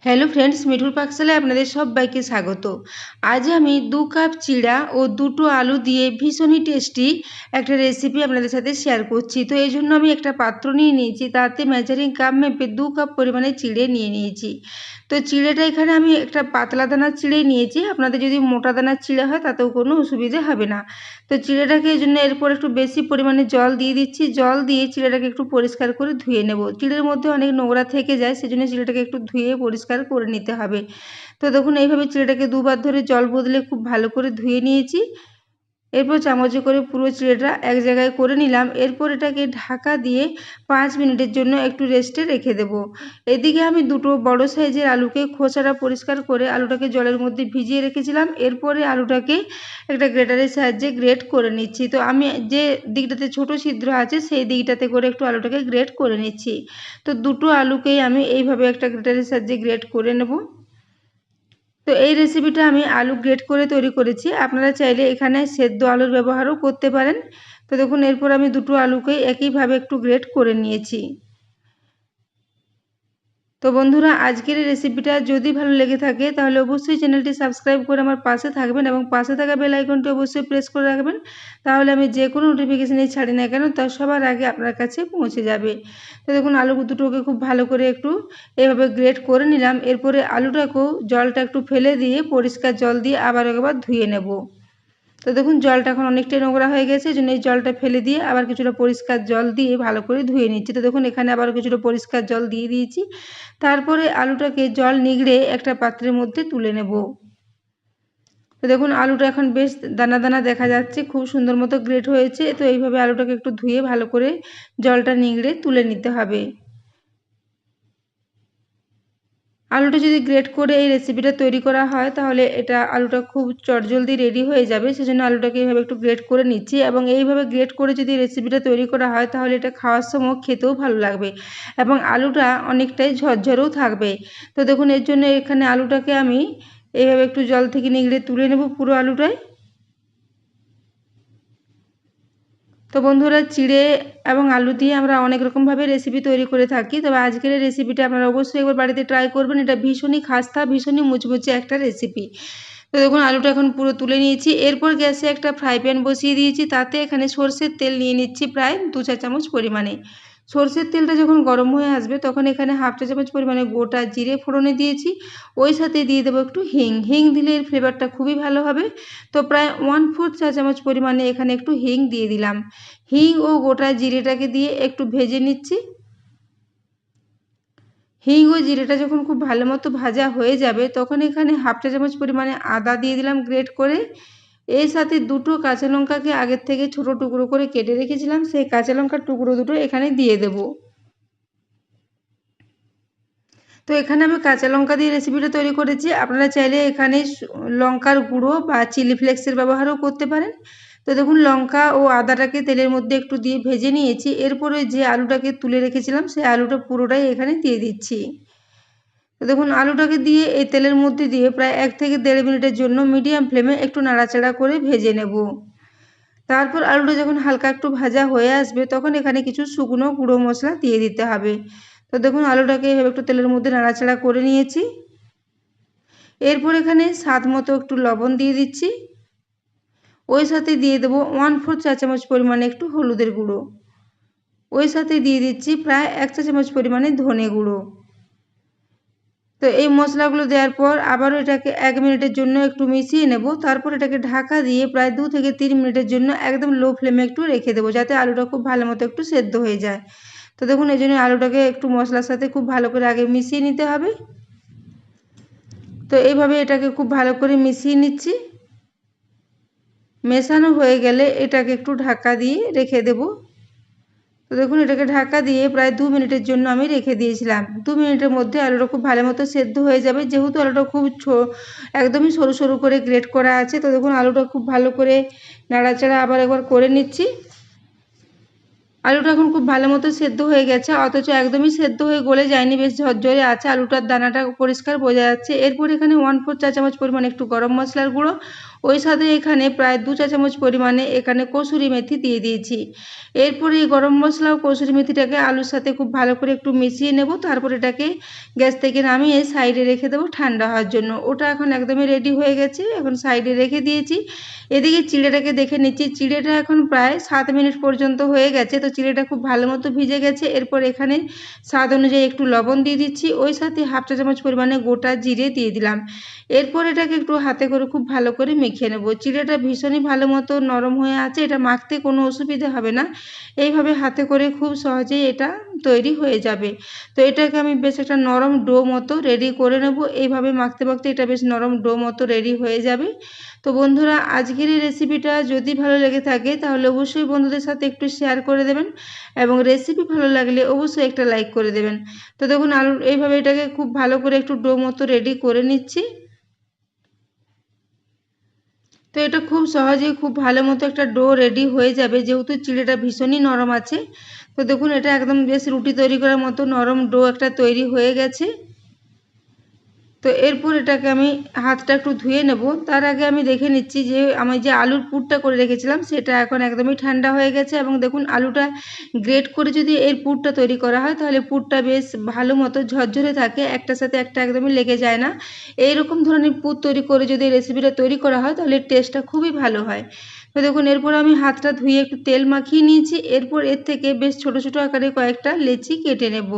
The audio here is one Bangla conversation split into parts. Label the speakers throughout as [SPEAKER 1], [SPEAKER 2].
[SPEAKER 1] হ্যালো ফ্রেন্ডস, মিঠুর পাকশালায় আপনাদের সবাইকে স্বাগত। আজ আমি 2 কাপ চিড়া ও 2টো আলু দিয়ে ভীষণই টেস্টি একটা রেসিপি আপনাদের সাথে শেয়ার করছি। তো এই জন্য আমি একটা পাত্র নিয়ে নিয়েছি, তাতে মেজারিং কাপ মেপে 2 কাপ পরিমাণে চিড়ে নিয়ে নিয়েছি। তো চিড়েটা এখানে আমি একটা পাতলা দানার চিড়েই নিয়েছি, আপনাদের যদি মোটা দানার চিড়ে হয় তাতেও কোনো অসুবিধে হবে না। তো চিড়েটাকে এই জন্য এরপর একটু বেশি পরিমাণে জল দিয়ে দিচ্ছি। জল দিয়ে চিড়েটাকে একটু পরিষ্কার করে ধুয়ে নেব। চিড়ের মধ্যে অনেক নোংরা থেকে যায়, সেজন্য চিড়েটাকে একটু ধুয়ে পরিষ্কার করে নিতে হবে। তো দেখুন এইভাবে চিড়েটাকে দুবার ধরে জল বদলে খুব ভালো করে ধুয়ে নিয়েছি। এরপর চামচে করে পুরো চিড়েটা এক জায়গায় করে নিলাম। এরপর এটাকে ঢাকা দিয়ে 5 মিনিটের জন্য একটু রেস্টে রেখে দেব। এদিকে আমি 2টো বড় সাইজের আলুকে খোসাটা পরিষ্কার করে আলুটাকে জলের মধ্যে ভিজিয়ে রেখেছিলাম। এরপরে আলুটাকে একটা গ্রেটারের সাহায্যে গ্রেট করে নিচ্ছি। তো আমি যে দিকটাতে ছোট ছিদ্র আছে সেই দিকটাতে করে একটু আলুটাকে গ্রেট করে নিচ্ছি। তো 2টো আলুকেই আমি এইভাবে একটা গ্রেটারের সাহায্যে গ্রেট করে নেব। তো এই রেসিপিটা আমি আলু গ্রেট করে তৈরি করেছি, আপনারা চাইলে এখানে সেদ্ধ আলুর ব্যবহারও করতে পারেন। তো দেখুন এরপর আমি 2টো আলুকেই একইভাবে একটু গ্রেট করে নিয়েছি। তো বন্ধুরা, আজকের এই রেসিপিটা যদি ভালো লেগে থাকে তাহলে অবশ্যই চ্যানেলটি সাবস্ক্রাইব করে আমার পাশে থাকবেন এবং পাশে থাকা বেল আইকনটি অবশ্যই প্রেস করে রাখবেন। তাহলে আমি যে কোনো নোটিফিকেশানই ছাড়ি না কেন তা সবার আগে আপনার কাছে পৌঁছে যাবে। তো দেখুন আলু দুটোকে খুব ভালো করে একটু এভাবে গ্রেট করে নিলাম। এরপরে আলুটাকেও জলটা একটু ফেলে দিয়ে পরিষ্কার জল দিয়ে আবার একবার ধুয়ে নেব। তো দেখুন জলটা এখন অনেকটাই নোংরা হয়ে গেছে, এই জন্য এই জলটা ফেলে দিয়ে আবার কিছুটা পরিষ্কার জল দিয়ে ভালো করে ধুয়ে নিচ্ছি। তো দেখুন এখানে আবার কিছুটা পরিষ্কার জল দিয়ে দিয়েছি। তারপরে আলুটাকে জল নিগড়ে একটা পাত্রের মধ্যে তুলে নেব। তো দেখুন আলুটা এখন বেশ দানা দানা দেখা যাচ্ছে, খুব সুন্দর মতো গ্রেট হয়েছে। তো এইভাবে আলুটাকে একটু ধুয়ে ভালো করে জলটা নিগড়ে তুলে নিতে হবে। আলুটা যদি গ্রেট করে এই রেসিপিটা তৈরি করা হয় তাহলে আলুটা খুব চটজলদি রেডি হয়ে যাবে, সেজন্য আলুটাকে এইভাবে একটু গ্রেট করে নিচ্ছি। এবং এইভাবে গ্রেট করে যদি রেসিপিটা তৈরি করা হয় তাহলে এটা খাওয়ার সময় খেতেও ভালো লাগবে এবং আলুটা অনেকটাই ঝরঝরেও থাকবে। তো দেখুন এর জন্য এখানে আলুটাকে আমি এইভাবে একটু জল থেকে নিগড়ে তুলে নেব পুরো আলুটাই। তো বন্ধুরা, চিড়ে এবং আলু দিয়ে আমরা অনেক রকমভাবে রেসিপি তৈরি করে থাকি, তবে আজকের এই রেসিপিটা আপনারা অবশ্যই একবার বাড়িতে ট্রাই করবেন। এটা ভীষণই খাস্তা, ভীষণই মুচমুচে একটা রেসিপি। তো দেখুন আলুটা এখন পুরো তুলে নিয়েছি। এরপর গ্যাসে একটা ফ্রাই প্যান বসিয়ে দিয়েছি, তাতে এখানে সরষের তেল নিয়ে নিচ্ছি প্রায় 2 চা চামচ পরিমাণে। সরষের তেলটা যখন গরম হয়ে আসবে তখন এখানে 1/2 চা চামচ পরিমাণে গোটা জিরে ফোড়নে দিয়েছি। ওই সাথে দিয়ে দেবো একটু হিং। হিং দিলে এর ফ্লেভারটা খুবই ভালো হবে। তো প্রায় 1/4 চা চামচ পরিমাণে এখানে একটু হিং দিয়ে দিলাম। হিং ও গোটা জিরেটাকে দিয়ে একটু ভেজে নিচ্ছি। হিং ও জিরেটা যখন খুব ভালো মতো ভাজা হয়ে যাবে তখন এখানে 1/2 চা চামচ পরিমাণে আদা দিয়ে দিলাম গ্রেট করে। এর সাথে 2টো কাঁচা লঙ্কাকে আগের থেকে ছোট টুকরো করে কেটে রেখেছিলাম, সেই কাঁচা লঙ্কার টুকরো দুটো এখানে দিয়ে দেব। তো এখানে আমি কাঁচা লঙ্কা দিয়ে রেসিপিটা তৈরি করেছি, আপনারা চাইলে এখানে লঙ্কার গুঁড়ো বা চিলি ফ্লেক্সের ব্যবহারও করতে পারেন। তো দেখুন লঙ্কা ও আদাটাকে তেলের মধ্যে একটু দিয়ে ভেজে নিয়েছি। এরপরে যে আলুটাকে তুলে রেখেছিলাম সেই আলুটা পুরোটাই এখানে দিয়ে দিচ্ছি। তো দেখুন আলুটাকে দিয়ে এই তেলের মধ্যে দিয়ে প্রায় 1 থেকে 1.5 মিনিটের জন্য মিডিয়াম ফ্লেমে একটু নাড়াচাড়া করে ভেজে নেব। তারপর আলুটা যখন হালকা একটু ভাজা হয়ে আসবে তখন এখানে কিছু শুকনো গুঁড়ো মশলা দিয়ে দিতে হবে। তো দেখুন আলুটাকে এভাবে একটু তেলের মধ্যে নাড়াচাড়া করে নিয়েছি। এরপর এখানে স্বাদ মতো একটু লবণ দিয়ে দিচ্ছি। ওই সাথে দিয়ে দেবো 1/4 চা চামচ পরিমাণে একটু হলুদের গুঁড়ো। ওই সাথে দিয়ে দিচ্ছি প্রায় 1 চা চামচ পরিমাণে ধনে গুঁড়ো। তো এই মশলাগুলো দেওয়ার পর আবারও এটাকে 1 মিনিটের জন্য একটু মিশিয়ে নেব। তারপর এটাকে ঢাকা দিয়ে প্রায় 2 থেকে 3 মিনিটের জন্য একদম লো ফ্লেমে একটু রেখে দেবো, যাতে আলুটা খুব ভালো মতো একটু সেদ্ধ হয়ে যায়। তো দেখুন এই জন্য আলুটাকে একটু মশলার সাথে খুব ভালো করে আগে মিশিয়ে নিতে হবে। তো এইভাবে এটাকে খুব ভালো করে মিশিয়ে নিচ্ছি। মেশানো হয়ে গেলে এটাকে একটু ঢাকা দিয়ে রেখে দেব। তো দেখুন এটাকে ঢাকা দিয়ে প্রায় 2 মিনিটের জন্য আমি রেখে দিয়েছিলাম। 2 মিনিটের মধ্যে আলুটা খুব ভালো মতো সেদ্ধ হয়ে যাবে, যেহেতু আলুটা খুব একদমই সরু সরু করে গ্রেট করা আছে। তো দেখুন আলুটা খুব ভালো করে নাড়াচাড়া আবার একবার করে নিচ্ছি। আলুটা এখন খুব ভালো মতো সেদ্ধ হয়ে গেছে, অথচ একদমই সেদ্ধ হয়ে গলে যায়নি, বেশ ঝরঝরে আছে। আলুটার দানাটা পরিষ্কার বোঝা যাচ্ছে। এরপর এখানে 1/4 চা চামচ পরিমাণ একটু গরম মশলার গুঁড়ো, ওই সাথে এখানে প্রায় 2 চা চামচ পরিমাণে এখানে কসুরি মেথি দিয়ে দিয়েছি। এরপরে এই গরম মশলা ও কসুরি মেথিটাকে আলুর সাথে খুব ভালো করে একটু মিশিয়ে নেব। তারপর এটাকে গ্যাস থেকে নামিয়ে সাইডে রেখে দেবো ঠান্ডা হওয়ার জন্য। ওটা এখন একদমই রেডি হয়ে গেছে, এখন সাইডে রেখে দিয়েছি। এদিকে চিড়েটাকে দেখে নিচ্ছি, চিড়েটা এখন প্রায় 7 মিনিট পর্যন্ত হয়ে গেছে। তো চিড়েটা খুব ভালো মতো ভিজে গেছে। এরপর এখানে স্বাদ অনুযায়ী একটু লবণ দিয়ে দিচ্ছি, ওই সাথে 1/2 চা চামচ পরিমাণে গোটা জিরে দিয়ে দিলাম। এরপর এটাকে একটু হাতে করে খুব ভালো করে মেখে নেব। চিড়েটা ভীষণই ভালো মতো নরম হয়ে আছে, এটা মাখতে কোনো অসুবিধা হবে না। এইভাবে হাতে করে খুব সহজেই এটা তৈরি হয়ে যাবে। তো এটাকে আমি বেশ একটা নরম ডো মতো রেডি করে নেব। এইভাবে মাখতে মাখতে এটা বেশ নরম ডো মতো রেডি হয়ে যাবে। তো বন্ধুরা, আজকের এই রেসিপিটা যদি ভালো লেগে থাকে তাহলে অবশ্যই বন্ধুদের সাথে একটু শেয়ার করে দেবেন, এবং রেসিপি ভালো লাগলে অবশ্যই একটা লাইক করে দেবেন। তো দেখুন এইভাবে এটাকে খুব ভালো করে একটু ডো মতো রেডি করে নিচ্ছি। তো এটা খুব সহজেই খুব ভালো মতো একটা ডো রেডি হয়ে যাবে, যেহেতু চিড়েটা ভীষণই নরম আছে। তো দেখুন এটা একদম বেশ রুটি তৈরি করার মতো নরম ডো একটা তৈরি হয়ে গেছে। তো এরপর এটাকে আমি হাতটা একটু ধুয়ে নেব। তার আগে আমি দেখে নিচ্ছি যে আমি যে আলুর পুরটা করে রেখেছিলাম সেটা এখন একদমই ঠান্ডা হয়ে গেছে, এবং দেখুন আলুটা গ্রেট করে যদি এর পুরটা তৈরি করা হয় তাহলে পুরটা বেশ ভালো মতো ঝরঝরে থাকে, একটার সাথে একটা একদমই লেগে যায় না। এইরকম ধরনের পুর তৈরি করে যদি রেসিপিটা তৈরি করা হয় তাহলে টেস্টটা খুবই ভালো হয়। তো দেখুন এরপর আমি হাতটা ধুয়ে একটু তেল মাখিয়ে নিয়েছি। এরপর এর থেকে বেশ ছোট ছোট আকারে কয়েকটা লেচি কেটে নেব।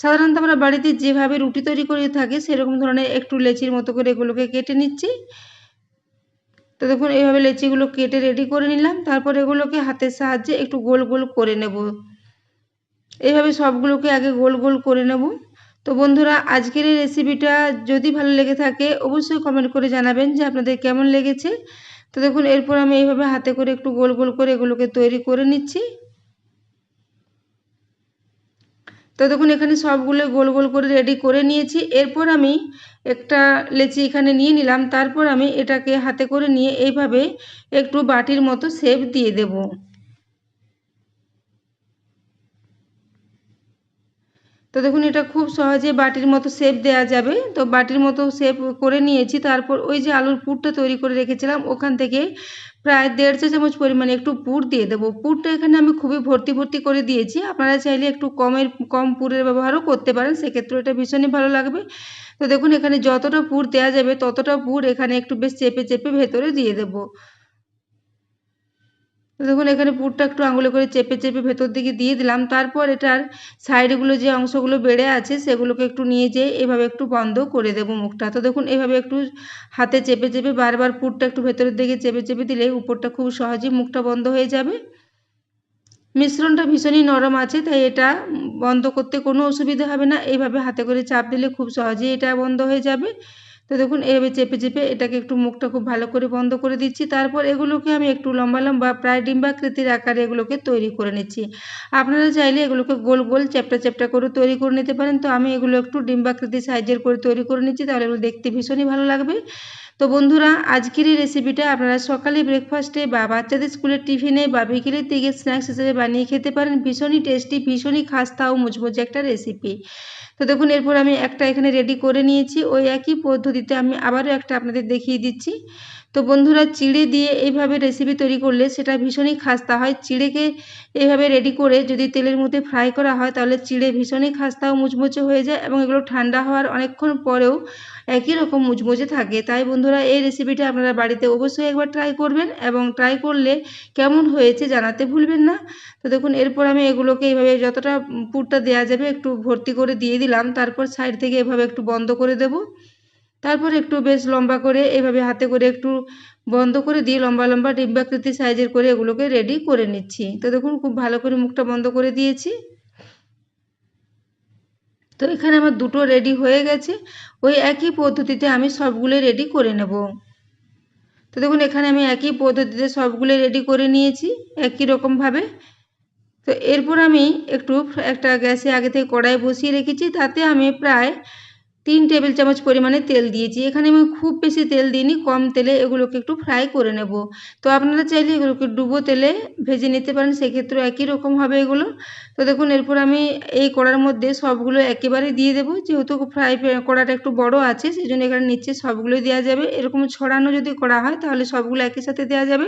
[SPEAKER 1] সাধারণত আমরা বাড়িতে যেভাবে রুটি তৈরি করে থাকি সেরকম ধরনের একটু লেচির মতো করে এগুলোকে কেটে নিচ্ছি। তো দেখুন এইভাবে লেচিগুলো কেটে রেডি করে নিলাম। তারপর এগুলোকে হাতের সাহায্যে একটু গোল গোল করে নেব। এইভাবে সবগুলোকে আগে গোল গোল করে নেব। তো বন্ধুরা, আজকের এই রেসিপিটা যদি ভালো লেগে থাকে অবশ্যই কমেন্ট করে জানাবেন যে আপনাদের কেমন লেগেছে। তো দেখুন এরপর আমি এইভাবে হাতে করে একটু গোল গোল করে এগুলোকে তৈরি করে নিচ্ছি। তো দেখুন এখানে সবগুলো গোল গোল করে রেডি করে নিয়েছি। এরপর আমি একটা লেচি এখানে নিয়ে নিলাম। তারপর আমি এটাকে হাতে করে নিয়ে এইভাবে একটু বাটির মতো শেপ দিয়ে দেব। তো দেখুন এটা খুব সহজে বাটির মতো শেপ দেওয়া যাবে। তো বাটির মতো শেপ করে নিয়েছি। তারপর ওই যে আলুর পুরটা তৈরি করে রেখেছিলাম ওখান থেকে প্রায় 1.5 চা চামচ পরিমাণে একটু পুর দিয়ে দেবো। পুরটা এখানে আমি খুবই ভর্তি ভর্তি করে দিয়েছি, আপনারা চাইলে একটু কম পুরের ব্যবহারও করতে পারেন, সেক্ষেত্রে এটা ভীষণই ভালো লাগবে। তো দেখুন এখানে যতটা পুর দেওয়া যাবে ততটা পুর এখানে একটু বেশ চেপে চেপে ভেতরে দিয়ে দেবো। তো দেখুন এখানে পুরটা একটু আঙুলে করে চেপে চেপে ভেতর দিকে দিয়ে দিলাম। তারপর এটার সাইডগুলো যে অংশগুলো বেড়ে আছে সেগুলোকে একটু নিয়ে যেয়ে এভাবে একটু বন্ধ করে দেবো মুখটা। তো দেখুন এভাবে একটু হাতে চেপে চেপে বারবার পুরটা একটু ভেতরের দিকে চেপে চেপে দিলে উপরটা খুব সহজেই মুখটা বন্ধ হয়ে যাবে। মিশ্রণটা ভীষণই নরম আছে, তাই এটা বন্ধ করতে কোনো অসুবিধা হবে না। এইভাবে হাতে করে চাপ দিলে খুব সহজেই এটা বন্ধ হয়ে যাবে। তো দেখুন এইভাবে চেপে চেপে এটাকে একটু মুখটা খুব ভালো করে বন্ধ করে দিচ্ছি। তারপর এগুলোকে আমি একটু লম্বা লম্বা প্রায় ডিম্বাকৃতির আকারে এগুলোকে তৈরি করে নিচ্ছি। আপনারা চাইলে এগুলোকে গোল গোল চ্যাপ্টা চ্যাপ্টা করে তৈরি করে নিতে পারেন। তো আমি এগুলো একটু ডিম্বাকৃতির সাইজের করে তৈরি করে নিচ্ছি, তাহলে এগুলো দেখতে ভীষণই ভালো লাগবে। তো বন্ধুরা, আজকের এই রেসিপিটা আপনারা সকালে ব্রেকফাস্টে বা বাচ্চাদের স্কুলের টিফিনে বা বিকেলের দিকে স্ন্যাক্স হিসেবে বানিয়ে খেতে পারেন। ভীষণই টেস্টি, ভীষণই খাস্তা ও মুচমুচে একটা রেসিপি। তো দেখুন এরপর আমি একটা এখানে রেডি করে নিয়েছি। ওই একই পদ্ধতিতে আমি আবারও একটা আপনাদের দেখিয়ে দিচ্ছি। তো বন্ধুরা, চিড়ে দিয়ে এইভাবে রেসিপি তৈরি করলে সেটা ভীষণই খাস্তা হয়। চিড়েকে এইভাবে রেডি করে যদি তেলের মধ্যে ফ্রাই করা হয় তাহলে চিড়ে ভীষণই খাস্তা ও মুচমুচে হয়ে যায়, এবং এগুলো ঠান্ডা হওয়ার অনেকক্ষণ পরেও একই রকম মুচমুচে থাকে। তাই বন্ধুরা, এই রেসিপিটা আপনারা বাড়িতে অবশ্যই একবার ট্রাই করবেন, এবং ট্রাই করলে কেমন হয়েছে জানাতে ভুলবেন না। তো দেখুন এরপর আমি এগুলোকে এইভাবে যতটা পুরটা দেওয়া যাবে একটু ভর্তি করে দিয়ে দিলাম। তারপর সাইড থেকে এভাবে একটু বন্ধ করে দেব। তারপর একটু বেশ লম্বা করে এভাবে হাতে করে একটু বন্ধ করে দিয়ে লম্বা লম্বা ডিম্বাকৃতি সাইজের করে এগুলোকে রেডি করে নিচ্ছি। তো দেখুন খুব ভালো করে মুখটা বন্ধ করে দিয়েছি। তো এখানে আমার দুটো রেডি হয়ে গেছে। ওই একই পদ্ধতিতে আমি সবগুলো রেডি করে নেব। তো দেখুন এখানে আমি একই পদ্ধতিতে সবগুলো রেডি করে নিয়েছি একই রকমভাবে। তো এরপর আমি একটা গ্যাসে আগে থেকে কড়াই বসিয়ে রেখেছি, তাতে আমি প্রায় 3 টেবিল চামচ পরিমাণে তেল দিয়েছি। এখানে আমি খুব বেশি তেল দিইনি, কম তেলে এগুলোকে একটু ফ্রাই করে নেব। তো আপনারা চাইলে এগুলোকে ডুবো তেলে ভেজে নিতে পারেন, সেক্ষেত্রে একই রকম হবে এগুলো। তো দেখুন এরপর আমি এই কড়ার মধ্যে সবগুলো একেবারে দিয়ে দেবো, যেহেতু ফ্রাই কড়াটা একটু বড় আছে সেই জন্য এখানে নিচে সবগুলোই দেওয়া যাবে। এরকম ছড়ানো যদি করা হয় তাহলে সবগুলো একই সাথে দেওয়া যাবে।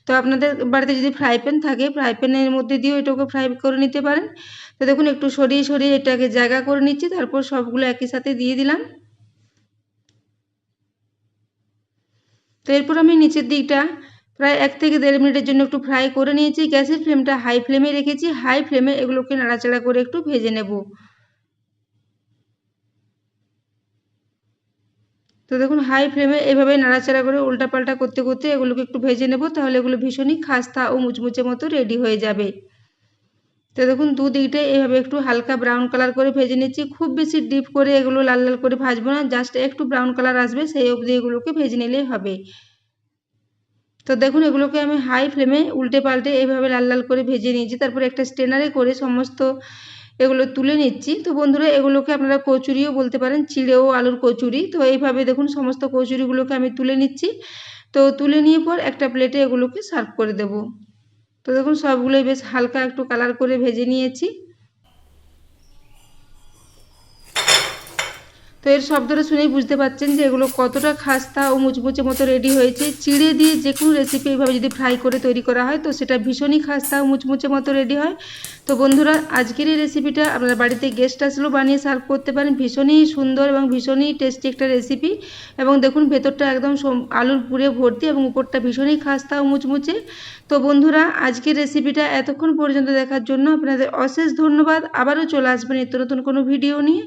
[SPEAKER 1] তো আপনাদের বাড়িতে যদি ফ্রাই প্যান থাকে ফ্রাই প্যানের মধ্যে দিয়েও এটাকে ফ্রাই করে নিতে পারেন। তো দেখুন একটু সরিয়ে সরিয়ে এটাকে জায়গা করে নিচ্ছি, তারপর সবগুলো একই সাথে দিয়ে দিলাম। তো এরপর আমি নিচের দিকটা প্রায় 1 থেকে 1.5 মিনিটের জন্য একটু ফ্রাই করে নিয়েছি। গ্যাসের ফ্লেমটা হাই ফ্লেমে রেখেছি। হাই ফ্লেমে এগুলোকে নাড়াচাড়া করে একটু ভেজে নেব। তো দেখুন হাই ফ্লেমে এভাবে নাড়াচাড়া করে উল্টাপাল্টা করতে করতে এগুলোকে একটু ভেজে নেব, তাহলে এগুলো ভীষণই খাস্তা ও মুচমুচে মতো রেডি হয়ে যাবে। তো দেখুন দুদিকটাই এভাবে একটু হালকা ব্রাউন কালার করে ভেজে নিচ্ছি। খুব বেশি ডিপ করে এগুলো লাল লাল করে ভাজবো না, জাস্ট একটু ব্রাউন কালার আসবে সেই অবধি এগুলোকে ভেজে নিলেই হবে। তো দেখুন এগুলোকে আমি হাই ফ্লেমে উল্টে পাল্টে এইভাবে লাল লাল করে ভেজে নিয়েছি। তারপর একটা স্ট্রেনারে করে সমস্ত এগুলো তুলে নিচ্ছি। তো বন্ধুরা এগুলোকে আপনারা কচুরিও বলতে পারেন, চিড়ে ও আলুর কচুরি। তো এইভাবে দেখুন সমস্ত কচুরিগুলোকে আমি তুলে নিচ্ছি। তো তুলে নিয়ে পর একটা প্লেটে এগুলোকে সার্ভ করে দেব। তো দেখুন সবগুলোই বেশ হালকা একটু কালার করে ভেজে নিয়েছি। তো এর শব্দটা শুনেই বুঝতে পারছেন যে এগুলো কতটা খাস্তা ও মুচমুচে মতো রেডি হয়েছে। চিড়ে দিয়ে যে কোনো রেসিপি এইভাবে যদি ফ্রাই করে তৈরি করা হয় তো সেটা ভীষণই খাস্তা ও মুচমুচে মতো রেডি হয়। তো বন্ধুরা আজকের এই রেসিপিটা আপনার বাড়িতে গেস্ট আসলেও বানিয়ে সার্ভ করতে পারেন। ভীষণই সুন্দর এবং ভীষণই টেস্টি একটা রেসিপি। এবং দেখুন ভেতরটা একদম আলুর পুরে ভর্তি এবং উপরটা ভীষণই খাস্তা ও মুচমুচে। তো বন্ধুরা আজকের রেসিপিটা এতক্ষণ পর্যন্ত দেখার জন্য আপনাদের অশেষ ধন্যবাদ। আবারও চলে আসবেন নিত্য নতুন কোনো ভিডিও নিয়ে।